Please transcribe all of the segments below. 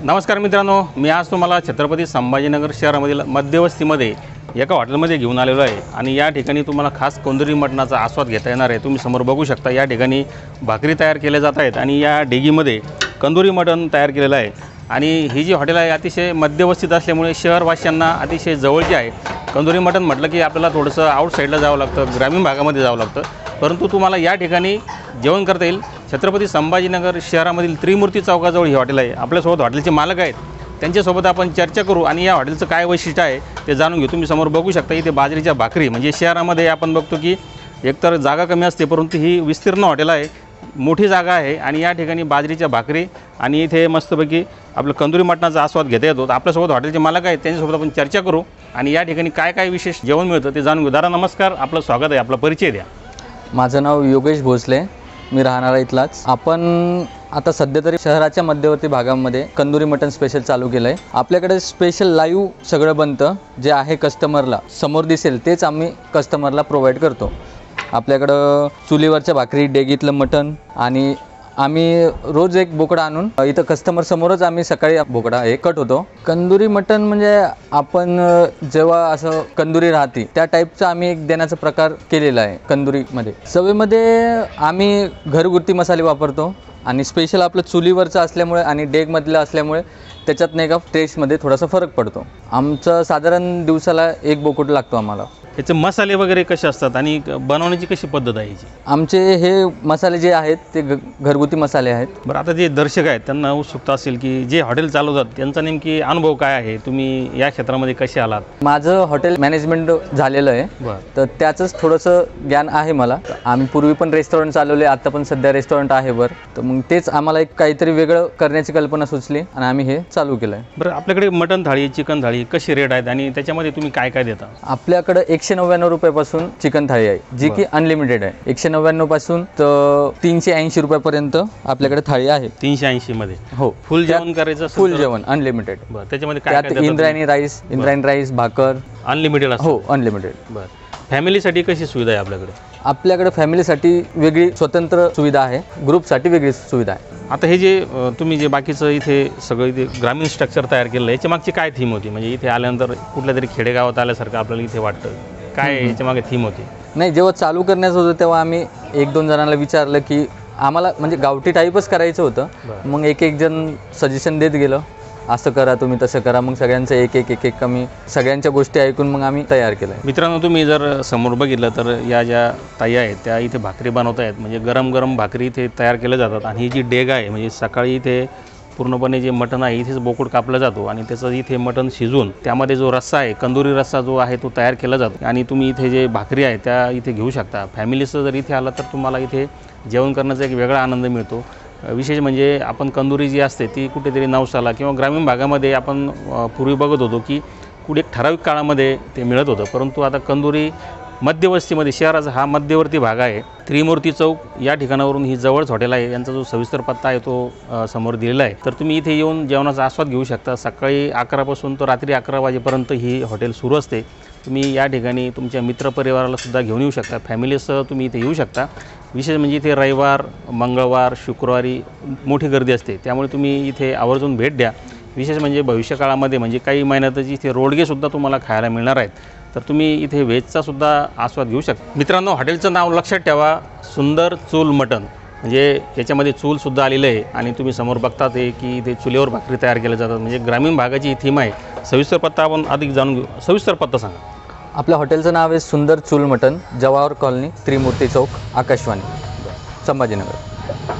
नमस्कार मित्रांनो, मी आज तुम्हाला छत्रपती संभाजीनगर शहरामधील मध्यवस्तीमध्ये एका हॉटेलमध्ये घेऊन आलेलो आहे आणि या ठिकाणी तुम्हाला खास कंदुरी मटणाचा आस्वाद घेता येणार आहे। तुम्ही समोर बघू शकता या ठिकाणी भाकरी तयार केल्या जात आहेत आणि या डेगीमध्ये कंदुरी मटण तयार केलेलं आहे। आणि ही जी हॉटेल आहे अतिशय मध्यवस्तीत असल्यामुळे शहरवासियांना अतिशय जवळची आहे। कंदुरी मटण म्हटलं की आपल्याला थोडंसं आउटसाईडला जावं लागतं, ग्रामीण भागामध्ये जावं लागतं, परंतु तुम्हाला या ठिकाणी जेवण करता येईल। छत्रपती संभाजीनगर शहरामधील त्रिमूर्ती चौकाजवळ ही हॉटेल आहे। आपल्यासोबत हॉटेलचे मालक आहेत, त्यांच्यासोबत आपण चर्चा करू आणि या हॉटेलचं काय वैशिष्ट्य आहे ते जाणून घेऊ। तुम्ही समोर बघू शकता इथे बाजरीच्या भाकरी, म्हणजे शहरामध्ये आपण बघतो की एकतर जागा कमी असते, परंतु ही विस्तीर्ण हॉटेल आहे, मोठी जागा आहे आणि या ठिकाणी बाजरीच्या भाकरी आणि इथे मस्तपैकी आपलं कंदुरी मटणाचा आस्वाद घेता येतो। आपल्यासोबत हॉटेलचे मालक आहेत, त्यांच्यासोबत आपण चर्चा करू आणि या ठिकाणी काय काय विशेष जेवण मिळतं ते जाणून घेऊ। दादा नमस्कार, आपलं स्वागत आहे, आपला परिचय द्या। माझं नाव योगेश भोसले, मी राहणारा इथलाच। आपण आता सध्या तरी शहराच्या मध्यवर्ती भागामध्ये कंदुरी मटण स्पेशल चालू केलं आहे। आपल्याकडे स्पेशल लाईव्ह सगळं बनतं, जे आहे कस्टमरला समोर दिसेल तेच आम्ही कस्टमरला प्रोव्हाइड करतो। आपल्याकडं चुलीवरच्या भाकरी, डेगीतलं मटण आणि आम्ही रोज एक बोकडा आणून इथं कस्टमर समोरच आम्ही सकाळी बोकडा हे कट होतो। कंदुरी मटण म्हणजे आपण जेव्हा असं कंदुरी राहते त्या टाईपचं आम्ही एक देण्याचा प्रकार केलेला आहे। कंदुरीमध्ये चवीमध्ये आम्ही घरगुती मसाले वापरतो आणि स्पेशल आपलं चुलीवरचं असल्यामुळे आणि डेगमधलं असल्यामुळे त्याच्यात नाही का टेस्टमध्ये थोडासा फरक पडतो। आमचं साधारण दिवसाला एक बोकड लागतो आम्हाला। याचे मसाले वगैरे कसे असतात आणि बनवण्याची कशी पद्धत आहे याची? आमचे हे मसाले जे आहेत ते घरगुती मसाले आहेत। बरं, आता जे दर्शक आहेत त्यांना उत्सुकता असेल की जे हॉटेल चालवतात त्यांचा नेमकी अनुभव काय आहे, तुम्ही या क्षेत्रामध्ये कसे आलात? माझं हॉटेल मॅनेजमेंट झालेलं आहे, तर त्याचंच थोडंसं ज्ञान आहे मला। आम्ही पूर्वी पण रेस्टॉरंट चालवले, आता पण सध्या रेस्टॉरंट आहे वर, तर मग तेच आम्हाला एक काहीतरी वेगळं करण्याची कल्पना सुचली आणि आम्ही हे चालू केलं आहे। बरं, आपल्याकडे मटण थाळी, चिकन थाळी कशी रेट आहेत आणि त्याच्यामध्ये तुम्ही काय काय देता? आपल्याकडे 199 रुपयापासून चिकन थाळी आहे, जी की अनलिमिटेड आहे। 199 पासून तर 380 रुपयापर्यंत आपल्याकडे थाळी आहे। 380 मध्ये हो, फुल जेवण करायचं? फुल जेवण अनलिमिटेड। बरं, त्याच्यामध्ये काय काय इंद्रायणी राईस, भाकर अनलिमिटेड असतो? हो, अनलिमिटेड। बरं, फॅमिलीसाठी कशी सुविधा आहे आपल्याकडे? आपल्याकडे फॅमिलीसाठी वेगळी स्वतंत्र सुविधा आहे, ग्रुपसाठी वेगळी सुविधा आहे। आता हे जे तुम्ही जे बाकीचं इथे सगळं इथे ग्रामीण स्ट्रक्चर तयार केलं आहे, याच्या मागची काय थीम होती? म्हणजे इथे आल्यानंतर कुठल्या तरी खेडेगावात आल्यासारखं आपल्याला इथे वाटतं, काय याच्या मागे थीम होती? नाही, जेव्हा चालू करण्याचं होतं तेव्हा आम्ही एक दोन जणांना विचारलं की आम्हाला म्हणजे गावठी टाईपच करायचं होतं। मग एक जण सजेशन देत गेलं, असं करा तुम्ही, तसं करा। मग सगळ्यांचं एक एक कमी सगळ्यांच्या गोष्टी ऐकून मग आम्ही तयार केलं आहे। मित्रांनो, तुम्ही जर समोर बघितलं तर या ज्या ताई आहेत त्या इथे भाकरी बनवत आहेत, म्हणजे गरम गरम भाकरी इथे तयार केल्या जातात आणि ही जी डेग आहे म्हणजे सकाळी इथे पूर्णपणे जे मटण आहे इथेच बोकड कापला जातो आणि त्याचं इथे मटण शिजवून त्यामध्ये जो रस्सा आहे, कंदुरी रस्सा जो आहे तो तयार केला जातो आणि तुम्ही इथे जे भाकरी आहे त्या इथे घेऊ शकता। फॅमिलीचं जर इथे आलं तर तुम्हाला इथे जेवण करण्याचा एक वेगळा आनंद मिळतो। विशेष म्हणजे आपण कंदुरी जी असते ती कुठेतरी नवसाला किंवा ग्रामीण भागामध्ये आपण पूर्वी बघत होतो की कुठे एक ठराविक काळामध्ये ते मिळत होतं, परंतु आता कंदुरी मध्यवस्तीमध्ये, शहराचा हा मध्यवर्ती भाग आहे, त्रिमूर्ती चौक या ठिकाणावरून ही जवळच हॉटेल आहे। यांचा जो सविस्तर पत्ता आहे तो समोर दिलेला आहे, तर तुम्ही इथे येऊन जेवणाचा आस्वाद घेऊ शकता। सकाळी 11 पासून तर रात्री 11 वाजेपर्यंत ही हॉटेल सुरू असते। तुम्ही या ठिकाणी तुमच्या मित्रपरिवाराला सुद्धा घेऊन येऊ शकता, फॅमिलीसह तुम्ही इथे येऊ शकता। विशेष म्हणजे इथे रविवार, मंगळवार, शुक्रवारी मोठी गर्दी असते, त्यामुळे तुम्ही इथे आवर्जून भेट द्या। विशेष म्हणजे भविष्यकाळामध्ये म्हणजे काही महिन्यातच इथे रोडगेसुद्धा तुम्हाला खायला मिळणार आहेत, तर तुम्ही इथे व्हेजचा सुद्धा आस्वाद घेऊ शकता। मित्रांनो, हॉटेलचं नाव लक्षात ठेवा, सुंदर चूल मटण, म्हणजे याच्यामध्ये चूलसुद्धा आलेलं आहे आणि तुम्ही समोर बघतात आहे की इथे चुलीवर भाकरी तयार केल्या जातात, म्हणजे ग्रामीण भागाची ही थीम आहे। सविस्तर पत्ता आपण अधिक जाणून घेऊ, सविस्तर पत्ता सांगा। आपल्या हॉटेलचं नाव आहे सुंदर चूल मटण, जवाहर कॉलनी, त्रिमूर्ती चौक, आकाशवाणी, संभाजीनगर।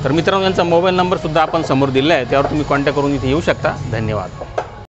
तर मित्रांनो, यांचा मोबाईल नंबरसुद्धा आपण समोर दिला आहे, त्यावर तुम्ही कॉन्टॅक्ट करून इथे येऊ शकता। धन्यवाद।